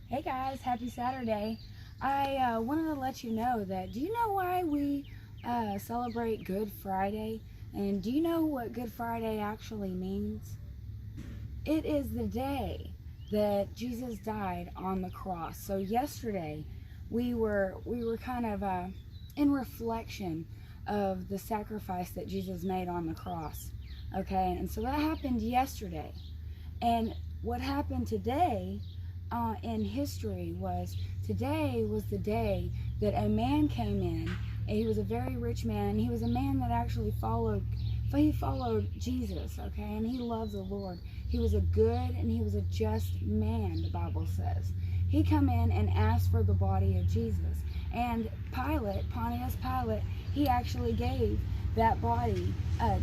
Hey guys, happy Saturday. I wanted to let you know that, do you know why we celebrate Good Friday? And do you know what Good Friday actually means? It is the day that Jesus died on the cross. So yesterday we were kind of in reflection of the sacrifice that Jesus made on the cross. Okay, and so that happened yesterday. And what happened today in history was today was the day that a man came in, and he was a very rich man, and he was a man that actually followed Jesus, okay, and he loved the Lord. He was a good and he was a just man, the Bible says. He come in and asked for the body of Jesus, and Pontius Pilate, he actually gave that body,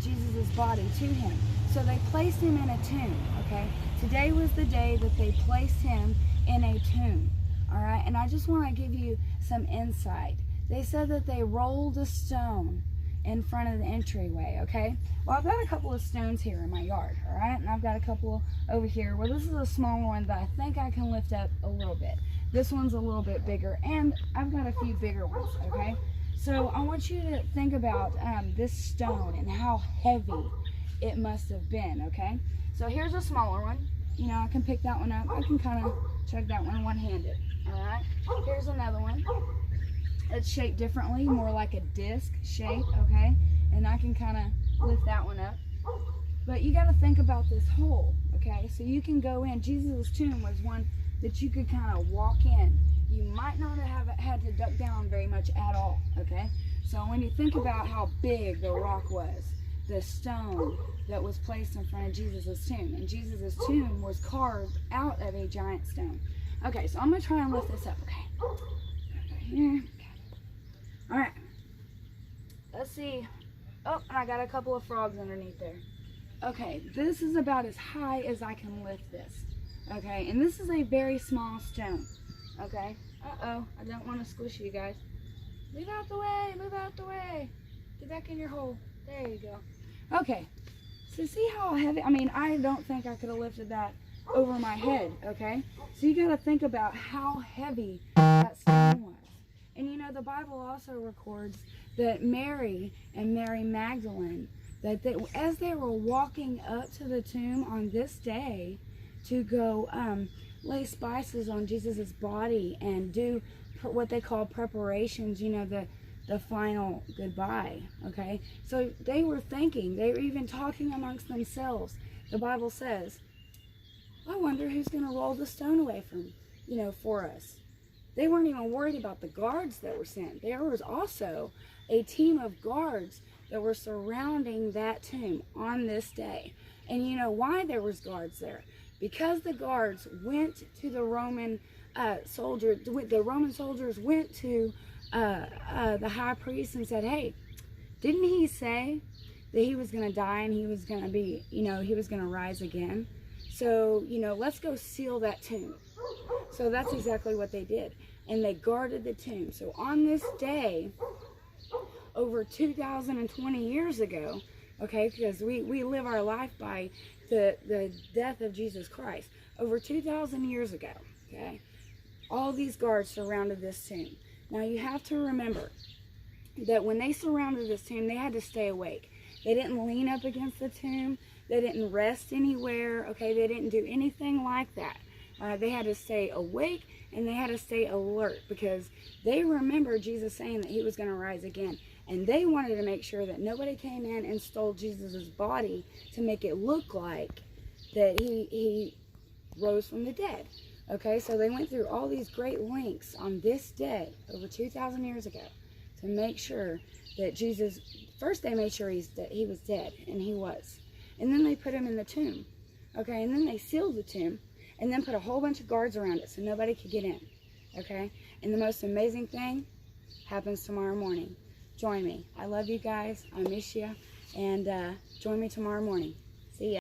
Jesus' body, to him. So they placed him in a tomb, okay? Today was the day that they placed him in a tomb, all right? And I just want to give you some insight. They said that they rolled a stone in front of the entryway, okay? Well, I've got a couple of stones here in my yard, all right? And I've got a couple over here. Well, this is a smaller one that I think I can lift up a little bit. This one's a little bit bigger, and I've got a few bigger ones, okay? So I want you to think about this stone and how heavy it must have been, okay? So here's a smaller one. You know, I can pick that one up. I can kind of check that one one-handed, all right? Here's another one. It's shaped differently, more like a disc shape, okay? And I can kind of lift that one up. But you got to think about this hole, okay? So you can go in. Jesus' tomb was one that you could kind of walk in. You might not have had to duck down very much at all, okay? So when you think about how big the rock was, the stone that was placed in front of Jesus' tomb, and Jesus' tomb was carved out of a giant stone. Okay, so I'm going to try and lift this up, okay? Here. All right, let's see. Oh, and I got a couple of frogs underneath there. Okay, this is about as high as I can lift this. Okay, and this is a very small stone. Okay, uh-oh, I don't want to squish you guys. Move out the way, move out the way. Get back in your hole. There you go. Okay, so see how heavy, I mean, I don't think I could have lifted that over my head, okay? So you got to think about how heavy that stone was. And you know, the Bible also records that Mary and Mary Magdalene, that as they were walking up to the tomb on this day to go lay spices on Jesus' body and do what they call preparations, you know, the final goodbye, okay? So they were thinking, they were even talking amongst themselves. The Bible says, I wonder who's going to roll the stone away from, you know, for us. They weren't even worried about the guards that were sent. There was also a team of guards that were surrounding that tomb on this day. And you know why there was guards there? Because the guards went to the Roman soldiers. The Roman soldiers went to the high priest and said, hey, didn't he say that he was going to die and he was going to be, you know, he was going to rise again? So, you know, let's go seal that tomb. So that's exactly what they did. And they guarded the tomb. So on this day, over 2,020 years ago, okay, because we live our life by the death of Jesus Christ. Over 2,000 years ago, okay, all these guards surrounded this tomb. Now you have to remember that when they surrounded this tomb, they had to stay awake. They didn't lean up against the tomb. They didn't rest anywhere, okay? They didn't do anything like that. They had to stay awake and they had to stay alert because they remember Jesus saying that he was going to rise again. And they wanted to make sure that nobody came in and stole Jesus' body to make it look like that he rose from the dead. Okay, so they went through all these great lengths on this day, over 2,000 years ago, to make sure that Jesus, first they made sure he was dead, and he was. And then they put him in the tomb. Okay, and then they sealed the tomb, and then put a whole bunch of guards around it so nobody could get in. Okay, and the most amazing thing happens tomorrow morning. Join me. I love you guys. I miss you. And join me tomorrow morning. See ya.